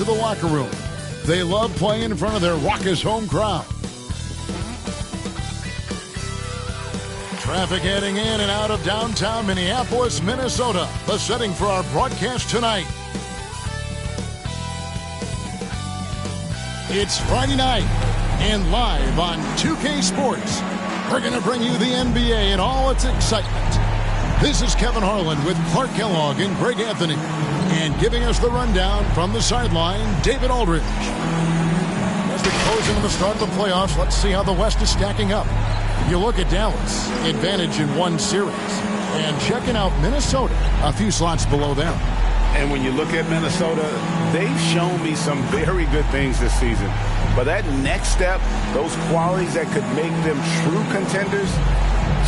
to the locker room. They love playing in front of their raucous home crowd. Traffic heading in and out of downtown Minneapolis, Minnesota. The setting for our broadcast tonight. It's Friday night, and live on 2K Sports, we're going to bring you the NBA in all its excitement. This is Kevin Harlan with Clark Kellogg and Greg Anthony. And giving us the rundown from the sideline, David Aldridge. As we close into the start of the playoffs, let's see how the West is stacking up. You look at Dallas, advantage in one series. And checking out Minnesota, a few slots below them. And when you look at Minnesota, they've shown me some very good things this season. But that next step, those qualities that could make them true contenders,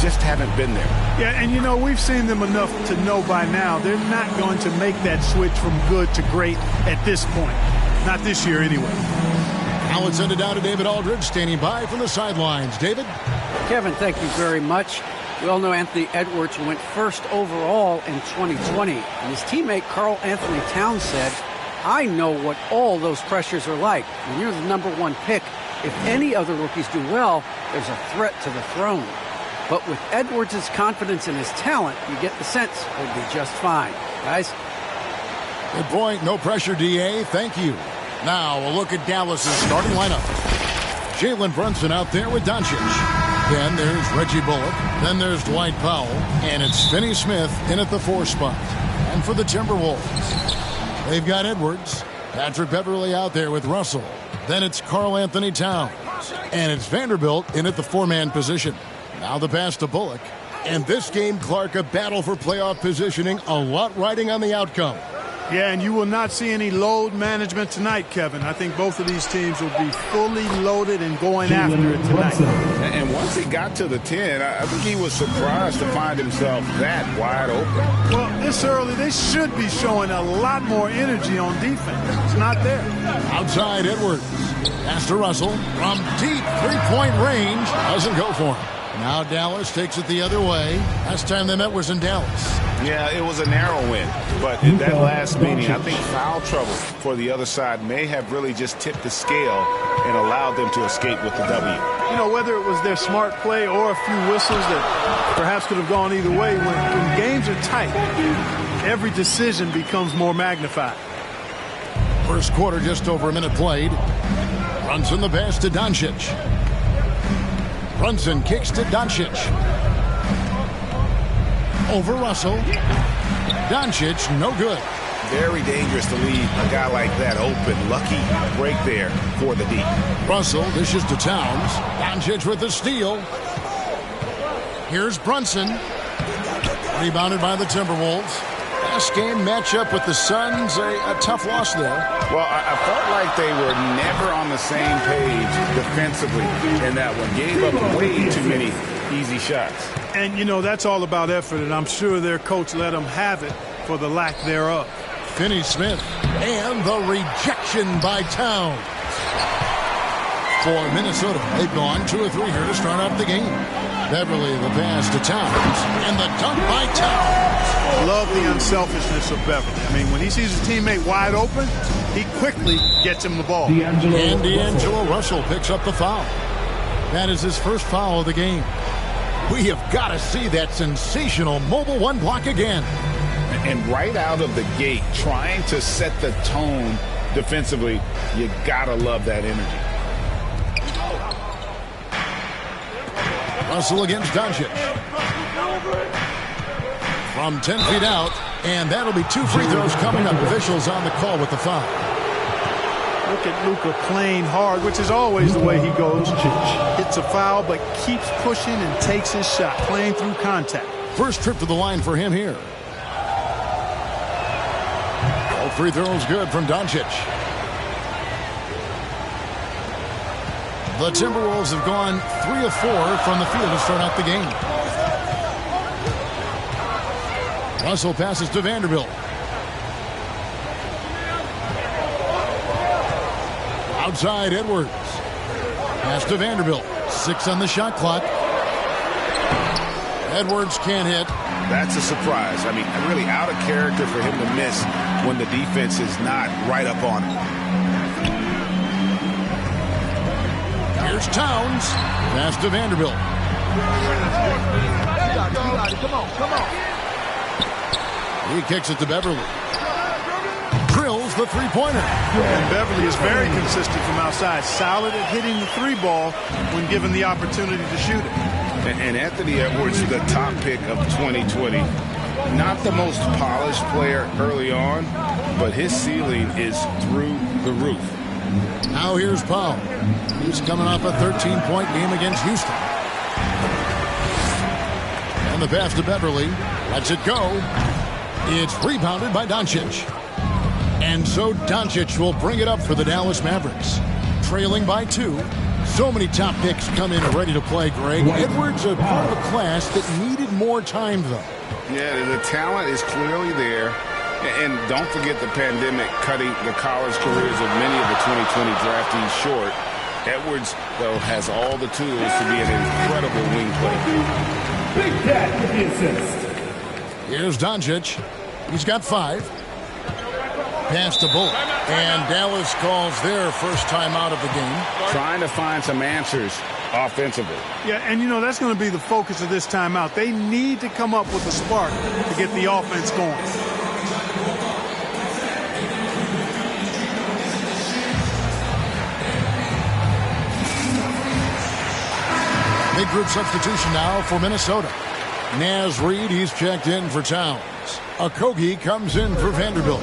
just haven't been there. Yeah, and you know, we've seen them enough to know by now they're not going to make that switch from good to great at this point. Not this year anyway. Now let's send it down to David Aldridge, standing by from the sidelines. David? Kevin, thank you very much. We all know Anthony Edwards went first overall in 2020. And his teammate Karl Anthony Towns said, I know what all those pressures are like. When you're the #1 pick, if any other rookies do well, there's a threat to the throne. But with Edwards' confidence in his talent, you get the sense he'll be just fine. Guys? Good point. No pressure, DA. Thank you. Now we'll look at Dallas' starting lineup. Jalen Brunson out there with Doncic. Then there's Reggie Bullock. Then there's Dwight Powell. And it's Finney Smith in at the 4 spot. And for the Timberwolves, they've got Edwards. Patrick Beverley out there with Russell. Then it's Karl Anthony Towns. And it's Vanderbilt in at the 4-man position. Now the pass to Bullock. And this game, Clark, a battle for playoff positioning. A lot riding on the outcome. Yeah, and you will not see any load management tonight, Kevin. I think both of these teams will be fully loaded and going after it tonight. And once he got to the 10, I think he was surprised to find himself that wide open. Well, this early, they should be showing a lot more energy on defense. It's not there. Outside Edwards. Pass to Russell. From deep three-point range. Doesn't go for him. Now Dallas takes it the other way. Last time they met was in Dallas. Yeah, it was a narrow win. But in that last meeting, I think foul trouble for the other side may have really just tipped the scale and allowed them to escape with the W. You know, whether it was their smart play or a few whistles that perhaps could have gone either way, when games are tight, every decision becomes more magnified. First quarter, just over a minute played. Brunson the pass to Doncic. Brunson kicks to Doncic. Over Russell. Doncic, no good. Very dangerous to leave a guy like that open. Lucky break there for the D. Russell dishes to Towns. Doncic with the steal. Here's Brunson. Rebounded by the Timberwolves. Last game matchup with the Suns, a tough loss there. Well, I felt like they were never on the same page defensively in that one. Gave up way too many easy shots. And, you know, that's all about effort, and I'm sure their coach let them have it for the lack thereof. Finney Smith. And the rejection by Towns. For Minnesota, they've gone 2 of 3 here to start out the game. Beverley the pass to Towns. And the dunk by Towns. Love the unselfishness of Beverley. I mean, when he sees his teammate wide open, he quickly gets him the ball. And D'Angelo Russell picks up the foul. That is his first foul of the game. We have got to see that sensational mobile 1 block again. And right out of the gate, trying to set the tone defensively, you got to love that energy. Russell against Doncic. From 10 feet out, and that'll be 2 free throws coming up. Officials on the call with the foul. Look at Luka playing hard, which is always the way he goes. Hits a foul, but keeps pushing and takes his shot, playing through contact. First trip to the line for him here. All free throws good from Doncic. The Timberwolves have gone 3 of 4 from the field to start out the game. Russell passes to Vanderbilt. Outside Edwards. Pass to Vanderbilt. 6 on the shot clock. Edwards can't hit. That's a surprise. I mean, really out of character for him to miss when the defense is not right up on him. Here's Towns. Pass to Vanderbilt. He kicks it to Beverly. Drills the three-pointer. And Beverly is very consistent from outside. Solid at hitting the three ball when given the opportunity to shoot it. And Anthony Edwards, the top pick of 2020. Not the most polished player early on, but his ceiling is through the roof. Now here's Powell. He's coming off a 13-point game against Houston. And the pass to Beverly. Lets it go. It's rebounded by Doncic. And so Doncic will bring it up for the Dallas Mavericks. Trailing by 2. So many top picks come in ready to play, Greg. Edwards, a part of a class that needed more time, though. Yeah, the talent is clearly there. And don't forget the pandemic cutting the college careers of many of the 2020 draftees short. Edwards, though, has all the tools to be an incredible wing player. Big Cat with the assist. Here's Doncic. He's got 5. Pass to Bullock. And Dallas calls their first time out of the game. Trying to find some answers offensively. Yeah, and you know, that's going to be the focus of this timeout. They need to come up with a spark to get the offense going. Big group substitution now for Minnesota. Naz Reid, he's checked in for Towns. Okogie comes in for Vanderbilt.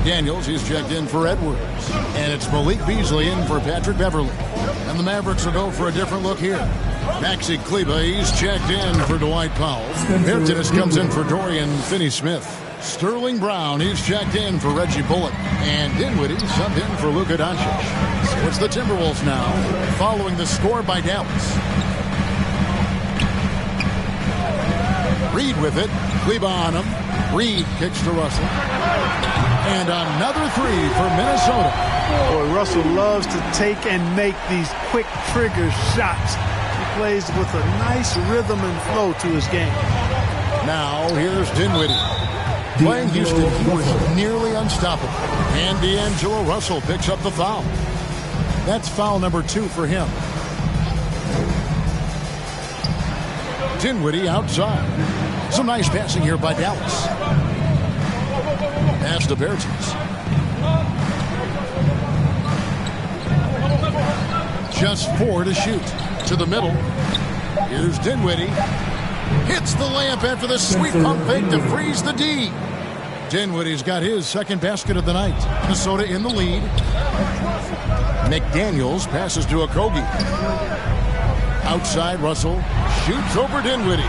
Daniels, he's checked in for Edwards. And it's Malik Beasley in for Patrick Beverly. And the Mavericks will go for a different look here. Maxi Kleber, he's checked in for Dwight Powell. Mertens comes in for Dorian Finney-Smith. Sterling Brown, he's checked in for Reggie Bullock. And Dinwiddie subbed in for Luka Doncic. So it's the Timberwolves now, following the score by Dallas. Reid with it. Kleber on him. Reid kicks to Russell. And another 3 for Minnesota. Boy, Russell loves to take and make these quick trigger shots. He plays with a nice rhythm and flow to his game. Now here's Dinwiddie. Playing Houston, he was nearly unstoppable. And D'Angelo Russell picks up the foul. That's foul number 2 for him. Dinwiddie outside. Some nice passing here by Dallas. Pass to Bertens. Just 4 to shoot. To the middle. Here's Dinwiddie. Hits the layup after the sweet pump fake to freeze the D. Dinwiddie's got his second basket of the night. Minnesota in the lead. McDaniels passes to Okogie. Outside, Russell shoots over Dinwiddie.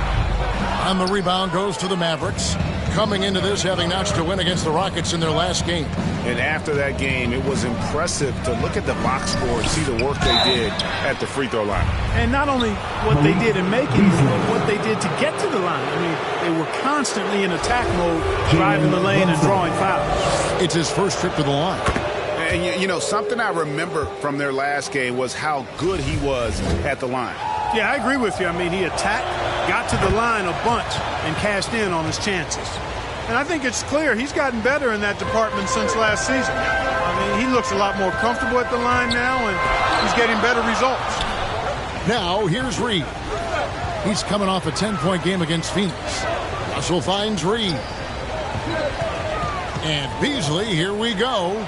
And the rebound goes to the Mavericks. Coming into this, having notched a win against the Rockets in their last game. And after that game, it was impressive to look at the box score and see the work they did at the free throw line. And not only what they did in making, but what they did to get to the line. I mean, they were constantly in attack mode, driving the lane and drawing fouls. It's his first trip to the line. And, you know, something I remember from their last game was how good he was at the line. Yeah, I agree with you. I mean, he attacked, got to the line a bunch, and cashed in on his chances. And I think it's clear he's gotten better in that department since last season. I mean, he looks a lot more comfortable at the line now, and he's getting better results. Now, here's Reid. He's coming off a 10-point game against Phoenix. Russell finds Reid. And Beasley, here we go.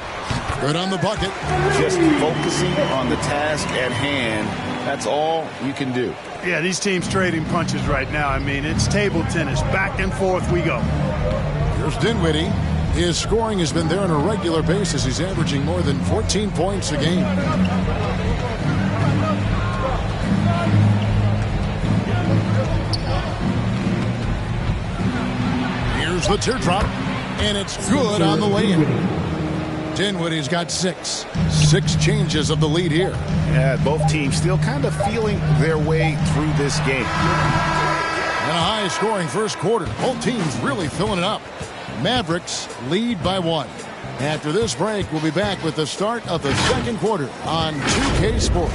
Good on the bucket. Just focusing on the task at hand. That's all you can do. Yeah, these teams trading punches right now. I mean, it's table tennis. Back and forth we go. Here's Dinwiddie. His scoring has been there on a regular basis. He's averaging more than 14 points a game. Here's the teardrop. And it's good on the lay-in. Dinwiddie's got 6. 6 changes of the lead here. Yeah, both teams still kind of feeling their way through this game. And a high-scoring first quarter. Both teams really filling it up. Mavericks lead by 1. After this break, we'll be back with the start of the second quarter on 2K Sports.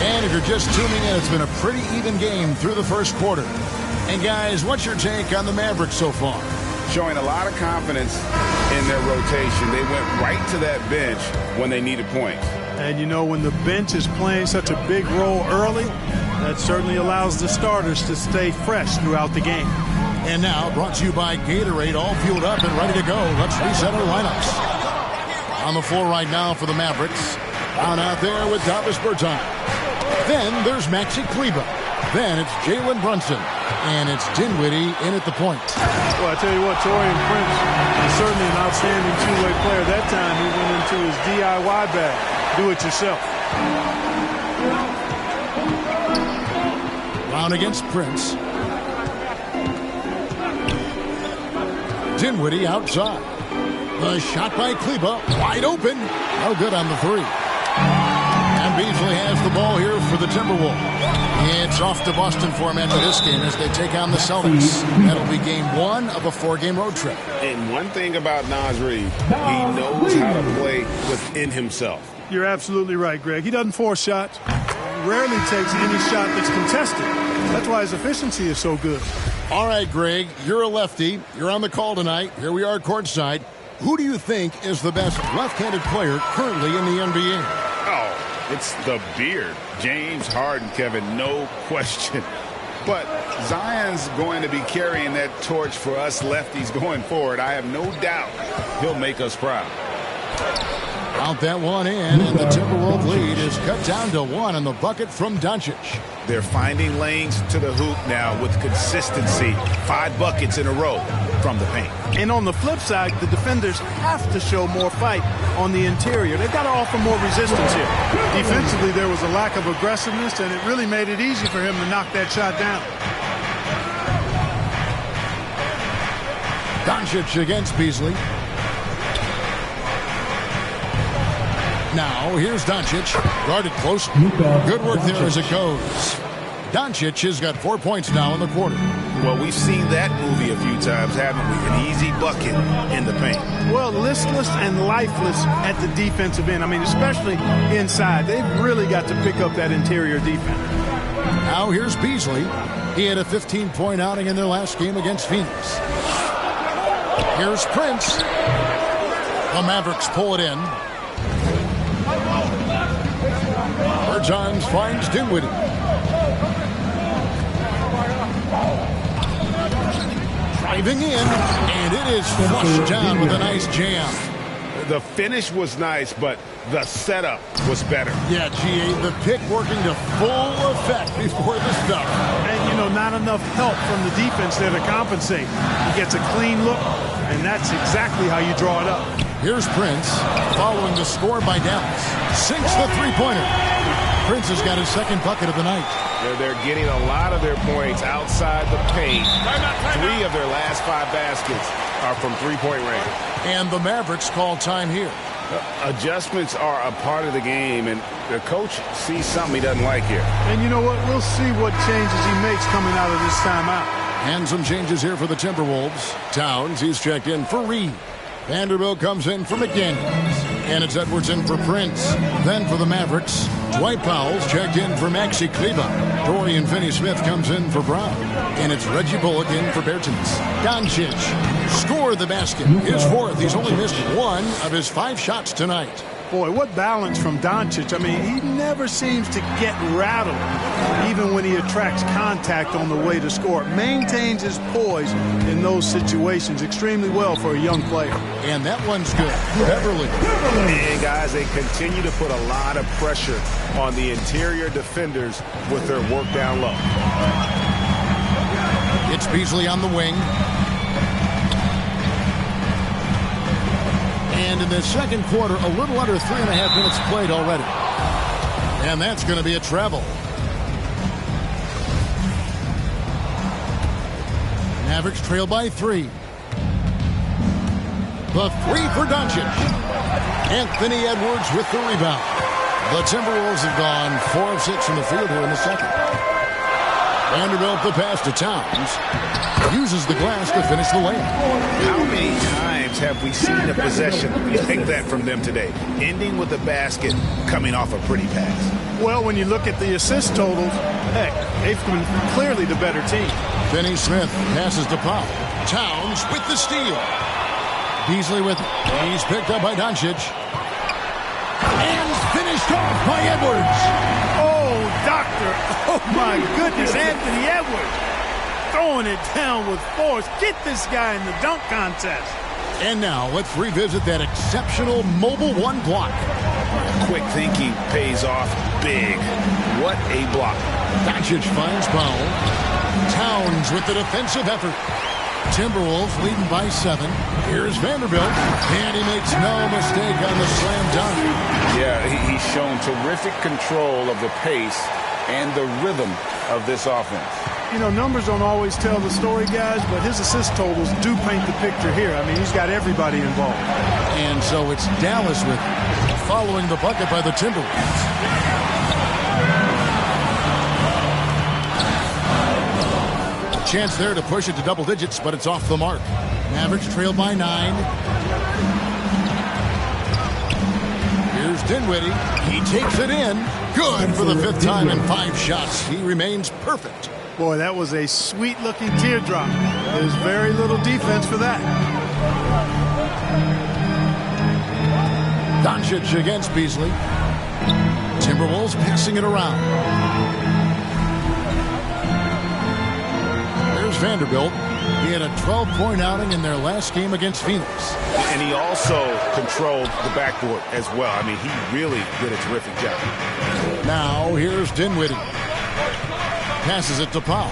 And if you're just tuning in, it's been a pretty even game through the first quarter. And guys, what's your take on the Mavericks so far? Showing a lot of confidence in their rotation. They went right to that bench when they needed points. And you know, when the bench is playing such a big role early, that certainly allows the starters to stay fresh throughout the game. And now, brought to you by Gatorade, all fueled up and ready to go. Let's reset our lineups. On the floor right now for the Mavericks. Down out there with Davis Bertans. Then there's Maxi Kleber. Then it's Jalen Brunson. And it's Dinwiddie in at the point. Well, I tell you what, Taurean Prince is certainly an outstanding two-way player. That time he went into his DIY bag. Do it yourself. Brown against Prince. Dinwiddie outside. The shot by Kleber. Wide open. No good on the three. And Beasley has the ball here for the Timberwolves. It's off to Boston for him after this game as they take on the Celtics. That'll be game one of a 4-game road trip. And one thing about Naz Reid, he knows how to play within himself. You're absolutely right, Greg. He doesn't force shots. Rarely takes any shot that's contested. That's why his efficiency is so good. All right, Greg, you're a lefty. You're on the call tonight. Here we are courtside. Who do you think is the best left-handed player currently in the NBA? Oh, it's the beard. James Harden, Kevin, no question. But Zion's going to be carrying that torch for us lefties going forward. I have no doubt he'll make us proud. Count that one in, and the Timberwolves lead is cut down to 1 on the bucket from Doncic. They're finding lanes to the hoop now with consistency. 5 buckets in a row from the paint. And on the flip side, the defenders have to show more fight on the interior. They've got to offer more resistance here. Defensively, there was a lack of aggressiveness, and it really made it easy for him to knock that shot down. Doncic against Beasley. Now, here's Doncic, guarded close. Good work there as it goes. Doncic has got 4 points now in the quarter. Well, we've seen that movie a few times, haven't we? An easy bucket in the paint. Well, listless and lifeless at the defensive end. I mean, especially inside. They've really got to pick up that interior defense. Now, here's Beasley. He had a 15-point outing in their last game against Phoenix. Here's Prince. The Mavericks pull it in. Bertans finds Dinwiddie. Driving in, and it is flushed down with a nice jam. The finish was nice, but the setup was better. Yeah, G.A., the pick working to full effect before the stuff. And, you know, not enough help from the defense there to compensate. He gets a clean look, and that's exactly how you draw it up. Here's Prince, following the score by Dallas. Sinks the three-pointer. Prince has got his second bucket of the night. They're getting a lot of their points outside the paint. 3 of their last 5 baskets are from three-point range. And the Mavericks call time here. Adjustments are a part of the game, and the coach sees something he doesn't like here. And you know what? We'll see what changes he makes coming out of this timeout. And some changes here for the Timberwolves. Towns, he's checked in for Reed. Vanderbilt comes in for McDaniels. And it's Edwards in for Prince. Then for the Mavericks, Dwight Powell's checked in for Maxi Kleber. Dorian Finney-Smith comes in for Brown. And it's Reggie Bullock in for Bertans. Doncic scored the basket. His 4th. He's only missed 1 of his 5 shots tonight. Boy, what balance from Doncic. I mean, he never seems to get rattled, even when he attracts contact on the way to score. Maintains his poise in those situations extremely well for a young player. And that one's good. Beverly. And, guys, they continue to put a lot of pressure on the interior defenders with their work down low. It's Beasley on the wing. And in the second quarter, a little under 3.5 minutes played already. And that's going to be a travel. Mavericks trail by 3. The 3 for Doncic. Anthony Edwards with the rebound. The Timberwolves have gone 4 of 6 from the field here in the second. Vanderbilt the pass to Towns. Uses the glass to finish the layup. How many times have we seen a possession like that from them today? Ending with a basket, coming off a pretty pass. Well, when you look at the assist totals, heck, they've been clearly the better team. Finney-Smith passes to Powell. Towns with the steal. Beasley with it. He's picked up by Doncic. And finished off by Edwards. Oh, doctor. Oh, my goodness. Anthony Edwards throwing it down with force. Get this guy in the dunk contest. And now let's revisit that exceptional mobile one block. Quick thinking pays off big. What a block. Doncic finds Powell. Towns with the defensive effort. Timberwolves leading by 7. Here's Vanderbilt. And he makes no mistake on the slam dunk. Yeah, he's shown terrific control of the pace and the rhythm of this offense. You know, numbers don't always tell the story, guys, but his assist totals do paint the picture here. I mean, he's got everybody involved. And so it's Dallas with it, following the bucket by the Timberwolves. A chance there to push it to double digits, but it's off the mark. Mavericks trailed by 9. Here's Dinwiddie. He takes it in. Good for the 5th time in 5 shots. He remains perfect. Boy, that was a sweet-looking teardrop. There's very little defense for that. Doncic against Beasley. Timberwolves passing it around. There's Vanderbilt. He had a 12-point outing in their last game against Phoenix. And he also controlled the backboard as well. I mean, he really did a terrific job. Now here's Dinwiddie. Passes it to Powell.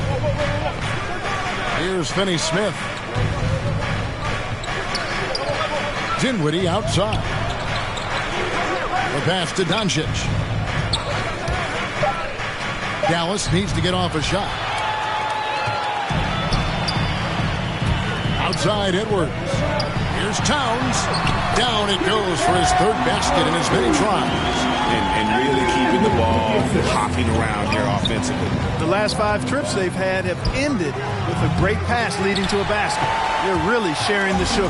Here's Finney-Smith. Dinwiddie outside. The pass to Doncic. Dallas needs to get off a shot. Outside Edwards. Here's Towns. Down it goes for his 3rd basket in as many tries. And really keeping the ball hopping around here offensively. The last 5 trips they've had have ended with a great pass leading to a basket. They're really sharing the sugar.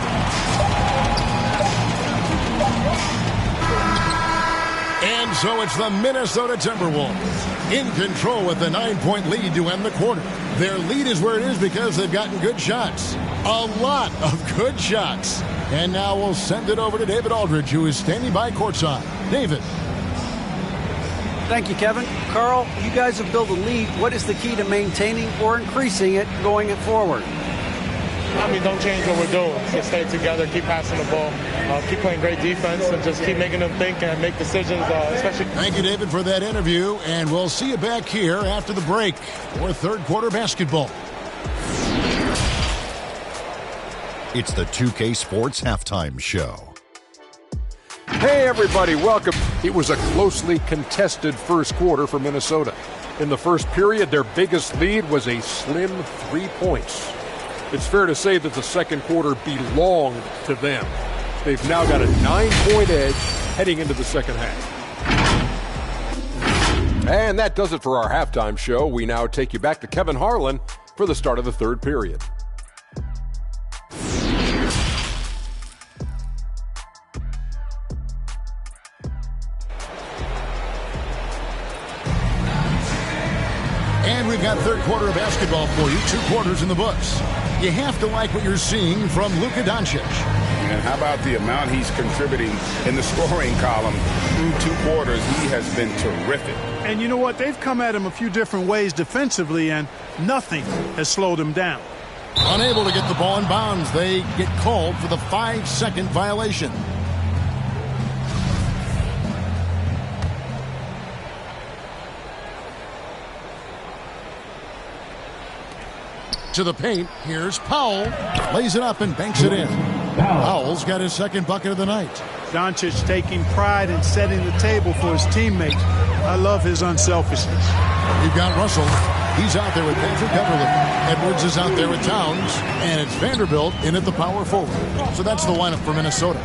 And so it's the Minnesota Timberwolves in control with a 9-point lead to end the quarter. Their lead is where it is because they've gotten good shots. A lot of good shots. And now we'll send it over to David Aldridge, who is standing by courtside. David. Thank you, Kevin. Carl, you guys have built a lead. What is the key to maintaining or increasing it going it forward? I mean, don't change what we're doing. Just stay together, keep passing the ball, keep playing great defense, and just keep making them think and make decisions, especially. Thank you, David, for that interview, and we'll see you back here after the break for 3rd quarter basketball. It's the 2K Sports Halftime Show. Hey, everybody, welcome. It was a closely contested first quarter for Minnesota. In the first period, their biggest lead was a slim 3 points. It's fair to say that the second quarter belonged to them. They've now got a 9-point edge heading into the second half. And that does it for our halftime show. We now take you back to Kevin Harlan for the start of the 3rd period. And we've got 3rd quarter of basketball for you. 2 quarters in the books. You have to like what you're seeing from Luka Doncic. And how about the amount he's contributing in the scoring column through 2 quarters? He has been terrific. And you know what? They've come at him a few different ways defensively, and nothing has slowed him down. Unable to get the ball in bounds. They get called for the 5-second violation. To the paint. Here's Powell. Lays it up and banks it in. Powell's got his 2nd bucket of the night. Doncic taking pride in setting the table for his teammates. I love his unselfishness. We've got Russell. He's out there with Patrick Beverley. Edwards is out there with Towns. And it's Vanderbilt in at the power forward. So that's the lineup for Minnesota.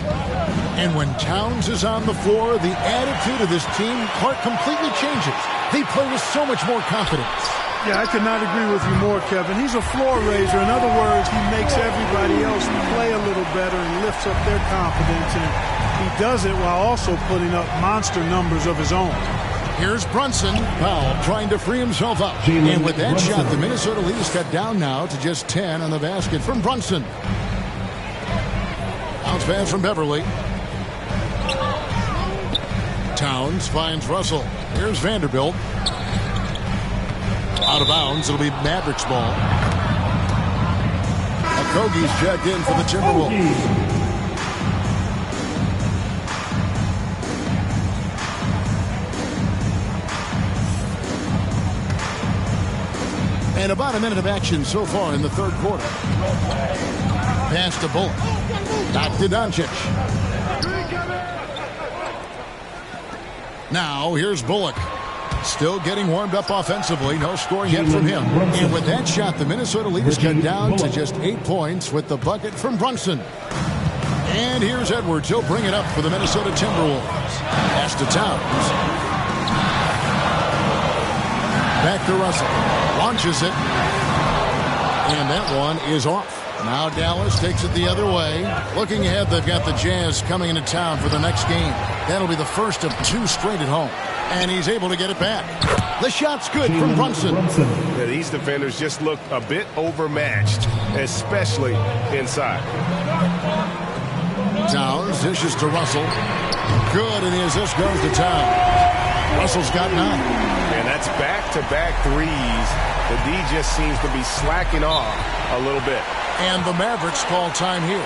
And when Towns is on the floor, the attitude of this team completely changes. They play with so much more confidence. Yeah, I could not agree with you more, Kevin. He's a floor raiser. In other words, he makes everybody else play a little better and lifts up their confidence. And he does it while also putting up monster numbers of his own. Here's Brunson. Powell trying to free himself up. And with that shot, the Minnesota lead is cut down now to just 10 on the basket from Brunson. pass from Beverly. Towns finds Russell. Here's Vanderbilt. Out of bounds. It'll be Mavericks ball. Okogie's checked in for the Timberwolves. And about a minute of action so far in the third quarter. Pass to Bullock. Back to Doncic. Now here's Bullock. Still getting warmed up offensively. No scoring yet from him. And with that shot, the Minnesota lead is cut down to just 8 points with the bucket from Brunson. And here's Edwards. He'll bring it up for the Minnesota Timberwolves. Pass to Towns. Back to Russell. Launches it. And that one is off. Now Dallas takes it the other way. Looking ahead, they've got the Jazz coming into town for the next game. That'll be the first of 2 straight at home. And he's able to get it back. The shot's good from Brunson. Yeah, these defenders just look a bit overmatched, especially inside. Towns dishes to Russell. Good, and the assist goes to Towns. Russell's got 9. And that's back-to-back threes. The D just seems to be slacking off a little bit. And the Mavericks call time here.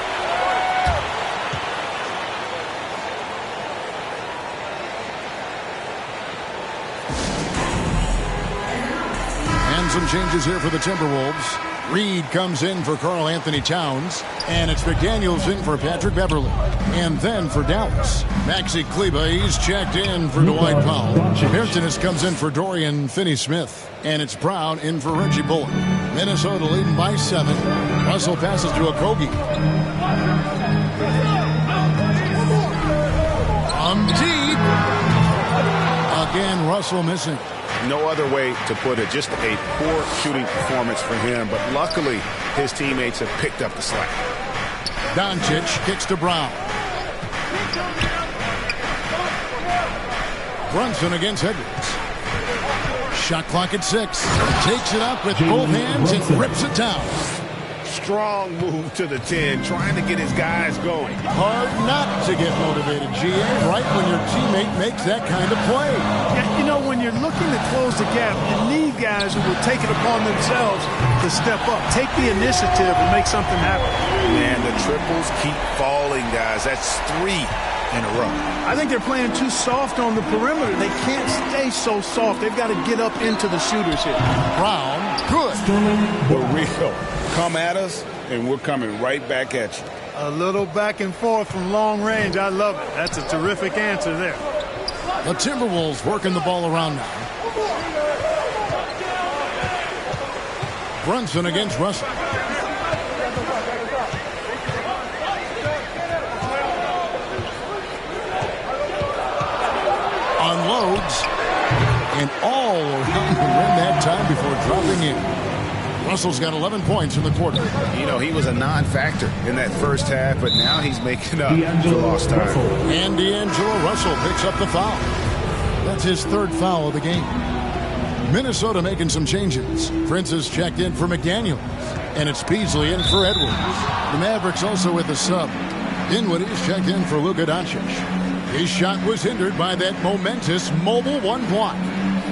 And some changes here for the Timberwolves. Reed comes in for Karl Anthony Towns. And it's McDaniels in for Patrick Beverly. And then for Dallas, Maxi Kleber, he's checked in for Dwight Powell. Bertans comes in for Dorian Finney-Smith. And it's Brown in for Reggie Bullock. Minnesota leading by 7. Russell passes to Okogie. From deep. Again, Russell missing. No other way to put it. Just a poor shooting performance for him. But luckily, his teammates have picked up the slack. Doncic kicks to Brown. Brunson against Edwards. Shot clock at 6. Takes it up with both hands and rips it down. Strong move to the 10, trying to get his guys going. Hard not to get motivated, GA, right when your teammate makes that kind of play. Yeah, you know, when you're looking to close the gap, you need guys who will take it upon themselves to step up, take the initiative, and make something happen. Man, the triples keep falling, guys. That's 3 in a row. I think they're playing too soft on the perimeter. They can't stay so soft. They've got to get up into the shooters here. Brown, good. For real. Come at us, and we're coming right back at you. A little back and forth from long range. I love it. That's a terrific answer there. The Timberwolves working the ball around now. Brunson against Russell. Unloads. And all around the rim that time before dropping in. Russell's got 11 points in the quarter. You know, he was a non-factor in that first half, but now he's making up for lost time. And D'Angelo Russell picks up the foul. That's his 3rd foul of the game. Minnesota making some changes. Prince is checked in for McDaniels. And it's Beasley in for Edwards. The Mavericks also with a sub. Dinwiddie's checked in for Luka Doncic. His shot was hindered by that momentous mobile 1 block.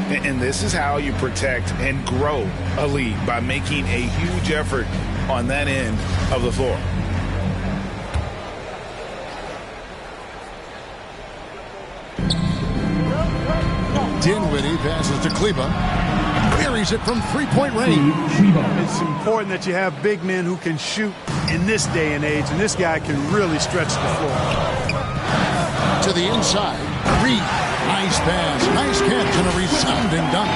And this is how you protect and grow a lead, by making a huge effort on that end of the floor. Dinwiddie passes to Kleber. Buries it from 3-point range. It's important that you have big men who can shoot in this day and age, and this guy can really stretch the floor. To the inside. Reed. Nice pass, nice catch, and a resounding dunk.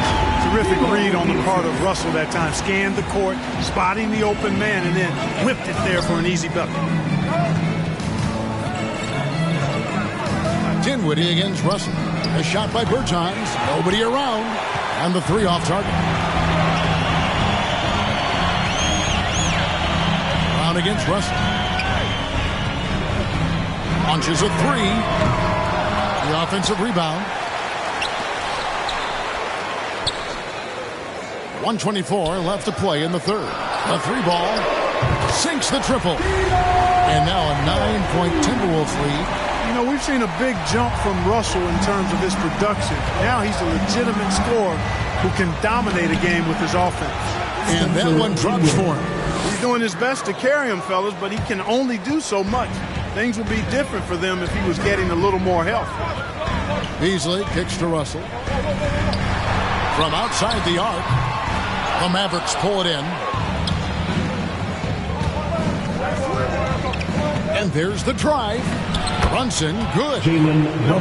Terrific read on the part of Russell that time. Scanned the court, spotting the open man, and then whipped it there for an easy bucket. Dinwiddie against Russell. A shot by Bertans. Nobody around. And the 3 off target. Brown against Russell. Launches a 3. The offensive rebound. 1:24 left to play in the 3rd. The 3 ball sinks the triple. And now a 6-point Timberwolves lead. You know, we've seen a big jump from Russell in terms of his production. Now he's a legitimate scorer who can dominate a game with his offense. And that one drops for him. He's doing his best to carry him, fellas, but he can only do so much. Things would be different for them if he was getting a little more help. Beasley kicks to Russell. From outside the arc, the Mavericks pull it in. And there's the drive. Brunson, good.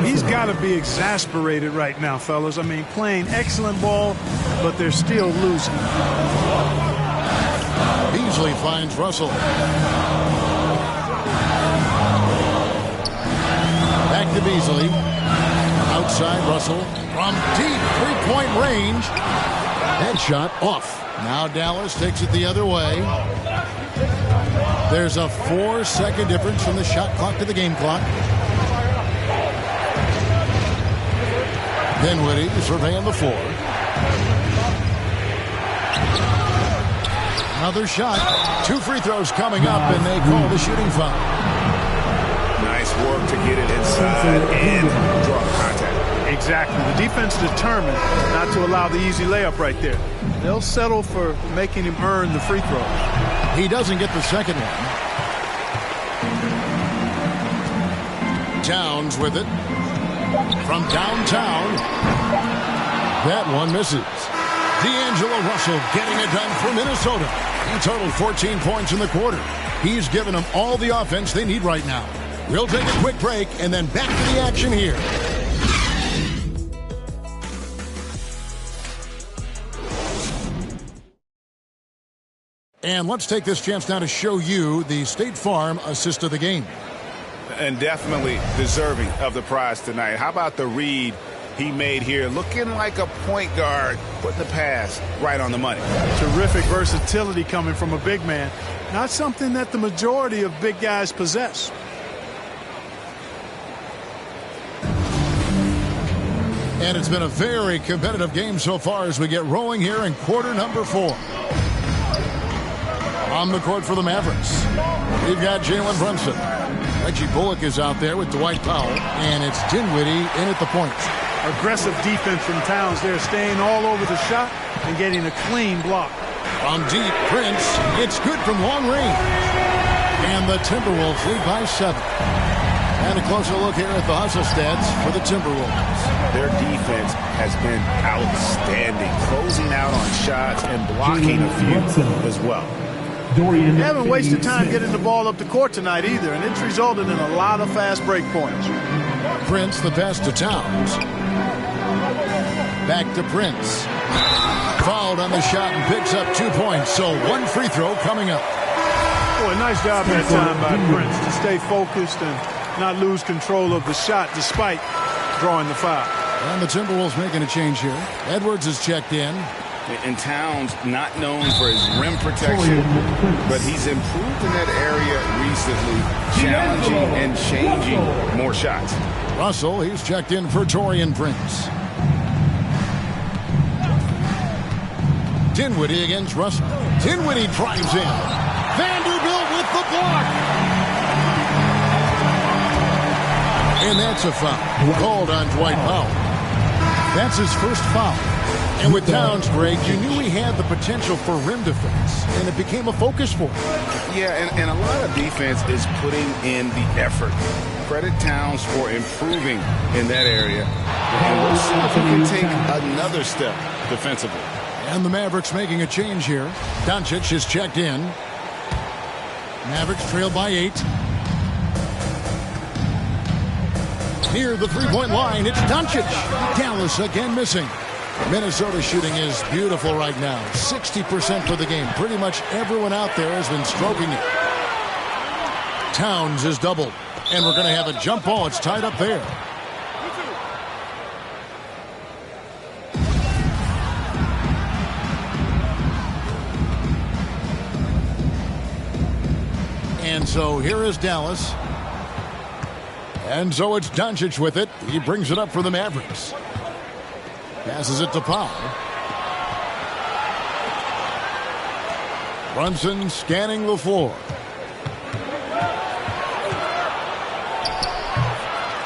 He's got to be exasperated right now, fellas. I mean, playing excellent ball, but they're still losing. Beasley finds Russell. Back to Beasley. Outside Russell. From deep three-point range. Headshot off. Now Dallas takes it the other way. There's a 4-second difference from the shot clock to the game clock. Dinwiddie surveying the floor. Another shot. 2 free throws coming up, and they call the shooting foul. Nice work to get it inside and draw contact. Exactly. The defense determined not to allow the easy layup right there. They'll settle for making him earn the free throws. He doesn't get the second one. Towns with it. From downtown. That one misses. D'Angelo Russell getting it done for Minnesota. He totaled 14 points in the quarter. He's given them all the offense they need right now. We'll take a quick break and then back to the action here. And let's take this chance now to show you the State Farm assist of the game. And definitely deserving of the prize tonight. How about the read he made here? Looking like a point guard, putting the pass right on the money. Terrific versatility coming from a big man. Not something that the majority of big guys possess. And it's been a very competitive game so far as we get rolling here in quarter number 4. On the court for the Mavericks, we've got Jalen Brunson. Reggie Bullock is out there with Dwight Powell, and it's Dinwiddie in at the point. Aggressive defense from Towns there, staying all over the shot and getting a clean block. From deep, Prince, it's good from long range. And the Timberwolves lead by 7. And a closer look here at the hustle stats for the Timberwolves. Their defense has been outstanding, closing out on shots and blocking a few as well. They haven't wasted time getting the ball up the court tonight either, and it's resulted in a lot of fast break points. Prince, the pass to Towns. Back to Prince. Fouled on the shot and picks up 2 points, so 1 free throw coming up. Boy, nice job that time by Prince to stay focused and not lose control of the shot despite drawing the foul. And the Timberwolves making a change here. Edwards is checked in. And Towns not known for his rim protection, but he's improved in that area recently, challenging and changing more shots. Russell, he's checked in for Taurean Prince. Dinwiddie against Russell. Dinwiddie drives in. Vanderbilt with the block. And that's a foul called on Dwight Powell. That's his first foul. And with Towns, Greg, you knew he had the potential for rim defense, and it became a focus for him. Yeah, and a lot of defense is putting in the effort. Credit Towns for improving in that area. And we'll see if he can take another step defensively. And the Mavericks making a change here. Doncic is checked in. Mavericks trail by 8. Near the three-point line, it's Doncic. Dallas again missing. Minnesota shooting is beautiful right now. 60% for the game. Pretty much everyone out there has been stroking it. Towns is doubled. And we're going to have a jump ball. It's tied up there. And so here is Dallas. And so it's Doncic with it. He brings it up for the Mavericks. Passes it to Powell. Brunson scanning the floor.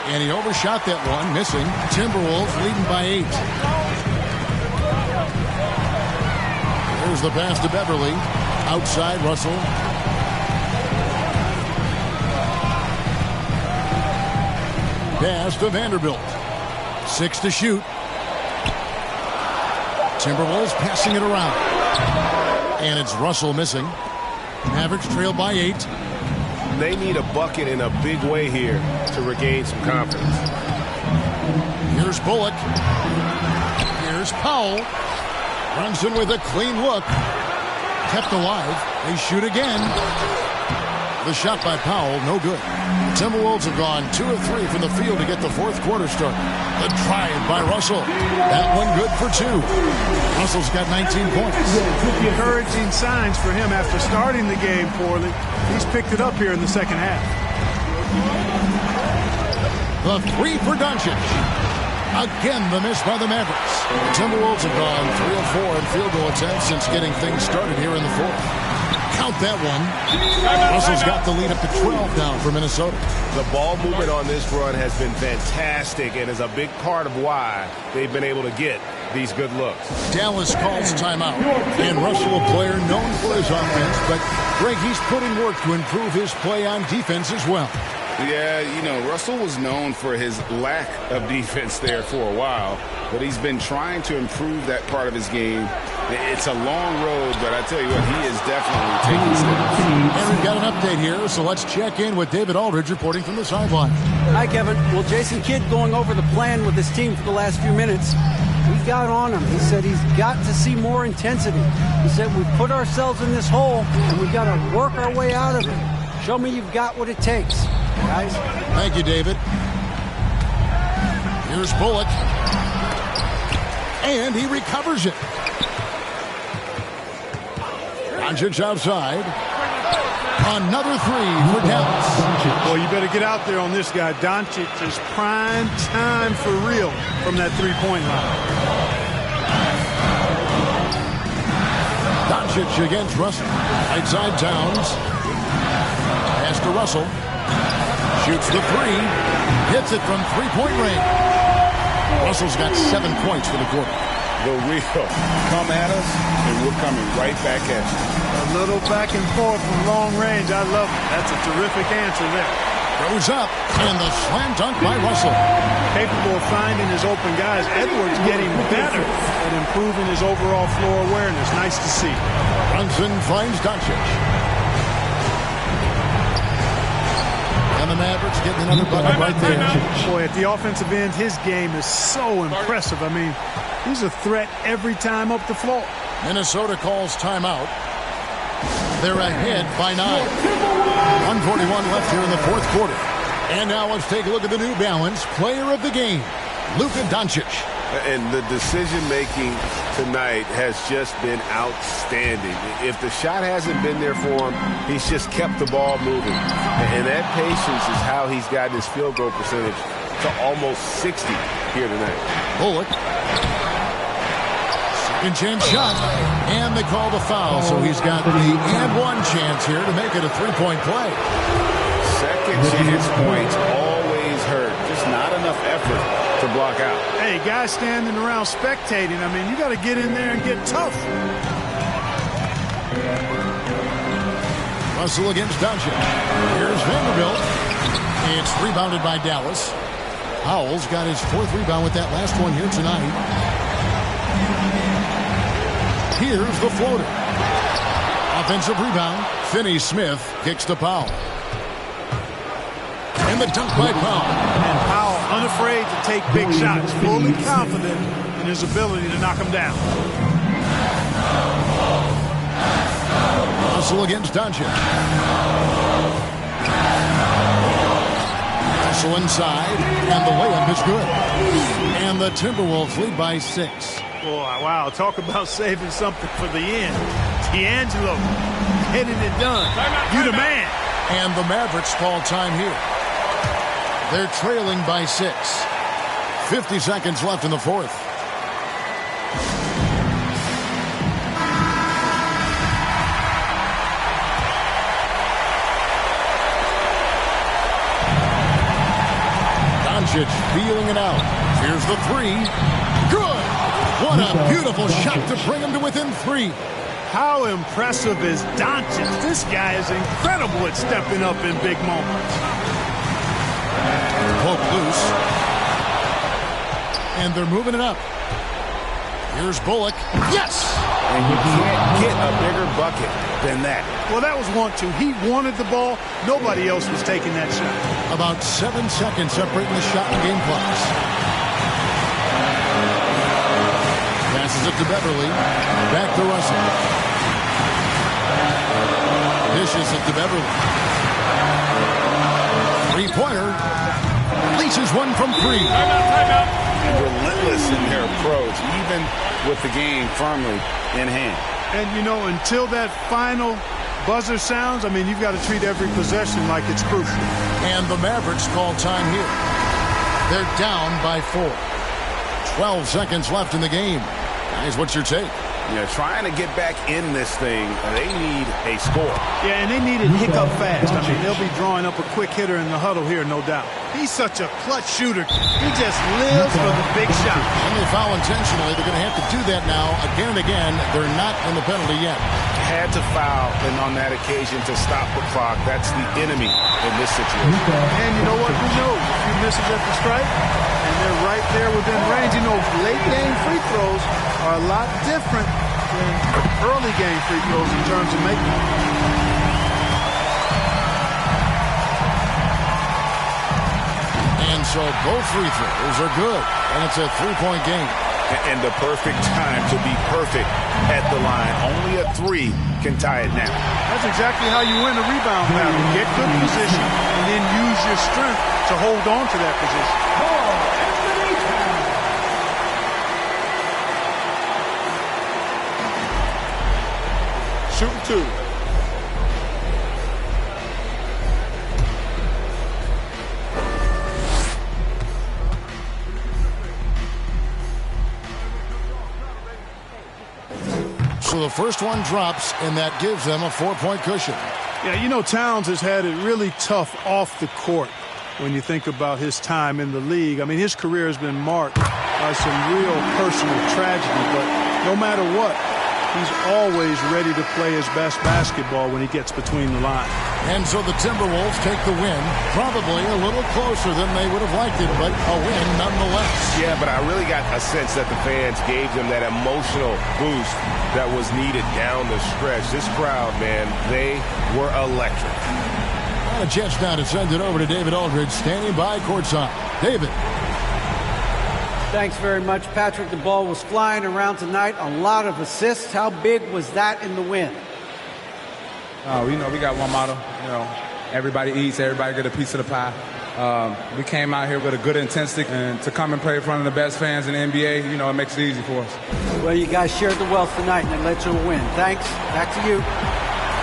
And he overshot that one, missing. Timberwolves leading by 8. There's the pass to Beverly. Outside, Russell. Pass to Vanderbilt. 6 to shoot. Timberwolves passing it around. And it's Russell missing. Mavericks trail by 8. They need a bucket in a big way here to regain some confidence. Here's Bullock. Here's Powell. Brunson with a clean look. Kept alive. They shoot again. The shot by Powell, no good. The Timberwolves have gone 2 of 3 from the field to get the fourth quarter started. The drive by Russell. That one good for 2. Russell's got 19 points. Encouraging signs for him after starting the game poorly. He's picked it up here in the second half. The 3 for Doncic. Again, the miss by the Mavericks. The Timberwolves have gone 3 of 4 in field goal attempts since getting things started here in the fourth. Count that one. Russell's got the lead up to 12 now for Minnesota. The ball movement on this run has been fantastic and is a big part of why they've been able to get these good looks. Dallas calls timeout. And Russell, a player known for his offense, but Greg, he's put in work to improve his play on defense as well. Yeah, you know, Russell was known for his lack of defense there for a while, but he's been trying to improve that part of his game. It's a long road, but I tell you what, he is definitely taking steps. And we've got an update here, so let's check in with David Aldridge reporting from the sideline. Hi, Kevin. Well, Jason Kidd going over the plan with his team for the last few minutes. We got on him. He said he's got to see more intensity. He said we put ourselves in this hole, and we've got to work our way out of it. Show me you've got what it takes. Guys. Thank you, David. Here's Bullock. And he recovers it. Doncic outside. Another 3 for Dallas. Well, you better get out there on this guy. Doncic is prime time for real from that three-point line. Doncic against Russell. Right side Towns. Pass to Russell. Shoots the 3. Hits it from three-point range. Russell's got 7 points for the quarter. The real come at us, and we're coming right back at you. A little back and forth from long range. I love it. That's a terrific answer there. Goes up, and the slam dunk by Russell. Capable of finding his open guys. Edwards getting better at improving his overall floor awareness. Nice to see. Brunson finds Doncic. And the Mavericks getting another bucket right there. Boy, at the offensive end, his game is so impressive. I mean, he's a threat every time up the floor. Minnesota calls timeout. They're ahead by 9. 1:41 left here in the fourth quarter. And now let's take a look at the New Balance player of the game, Luka Doncic. And the decision-making tonight has just been outstanding. If the shot hasn't been there for him, he's just kept the ball moving. And that patience is how he's gotten his field goal percentage to almost 60 here tonight. Bullock. Second chance shot. And they call the foul, so he's got the and one chance here to make it a three-point play. Second chance points always hurt. Just not enough effort to block out. Hey, guys standing around spectating, I mean, you got to get in there and get tough. Russell against Doncic. Here's Vanderbilt. It's rebounded by Dallas. Powell's got his 4th rebound with that last one here tonight. Here's the floater. Offensive rebound. Finney-Smith kicks to Powell. And the dunk by Powell. And Powell unafraid to take big shots, fully confident in his ability to knock them down. Russell against Doncic. Russell inside, and the layup is good. And the Timberwolves lead by 6. Boy, wow, talk about saving something for the end. D'Angelo getting it done. You the man. And the Mavericks call time here. They're trailing by 6. 50 seconds left in the fourth. Doncic feeling it out. Here's the three. Good! What a beautiful shot to bring him to within 3. How impressive is Doncic? This guy is incredible at stepping up in big moments. Poke loose. And they're moving it up. Here's Bullock. Yes! And you can't get a bigger bucket than that. Well, that was 1-2. He wanted the ball. Nobody else was taking that shot. About 7 seconds separating the shot and game clocks. Passes it to Beverly. Back to Russell. Dishes it to Beverly. Three-pointer. Leaches one from 3. Timeout. Relentless in their approach, even with the game firmly in hand. And, you know, until that final buzzer sounds, I mean, you've got to treat every possession like it's crucial. And the Mavericks call time here. They're down by 4. 12 seconds left in the game. Guys, what's your take? Yeah, trying to get back in this thing, they need a score. Yeah, and they need it hiccup fast. I mean, they'll be drawing up a quick hitter in the huddle here, no doubt. He's such a clutch shooter. He just lives for the big shot. And they foul intentionally. They're going to have to do that now again and again. They're not in the penalty yet. Had to foul, and on that occasion to stop the clock. That's the enemy in this situation. And you know what? Who knows? A few misses at the stripe, and they're right there within range. You know, late game free throws are a lot different than early game free throws in terms of making them. And so both free throws are good, and it's a 3-point game. And the perfect time to be perfect at the line. Only a 3 can tie it now. That's exactly how you win a rebound battle. Get good position and then use your strength to hold on to that position. Shoot 2. So the first one drops, and that gives them a 4-point cushion. Yeah, you know, Towns has had it really tough off the court when you think about his time in the league. I mean, his career has been marked by some real personal tragedy, but no matter what, he's always ready to play his best basketball when he gets between the lines. And so the Timberwolves take the win, probably a little closer than they would have liked it, but a win nonetheless. Yeah, but I really got a sense that the fans gave them that emotional boost that was needed down the stretch. This crowd, man, they were electric. And a chance now to send it over to David Aldridge, standing by courtside. David. Thanks very much, Patrick. The ball was flying around tonight. A lot of assists. How big was that in the win? You know, we got one motto. You know, everybody eats, everybody get a piece of the pie. We came out here with a good intensity, and to come and play in front of the best fans in the NBA, you know, it makes it easy for us. Well, you guys shared the wealth tonight, and it led to a win. Thanks. Back to you.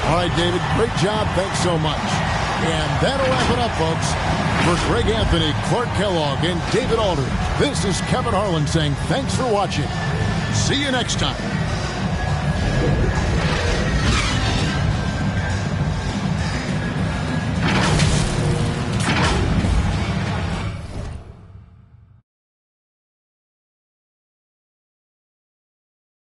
All right, David, great job. Thanks so much. And that'll wrap it up, folks. For Greg Anthony, Clark Kellogg, and David Aldridge, this is Kevin Harlan saying thanks for watching. See you next time.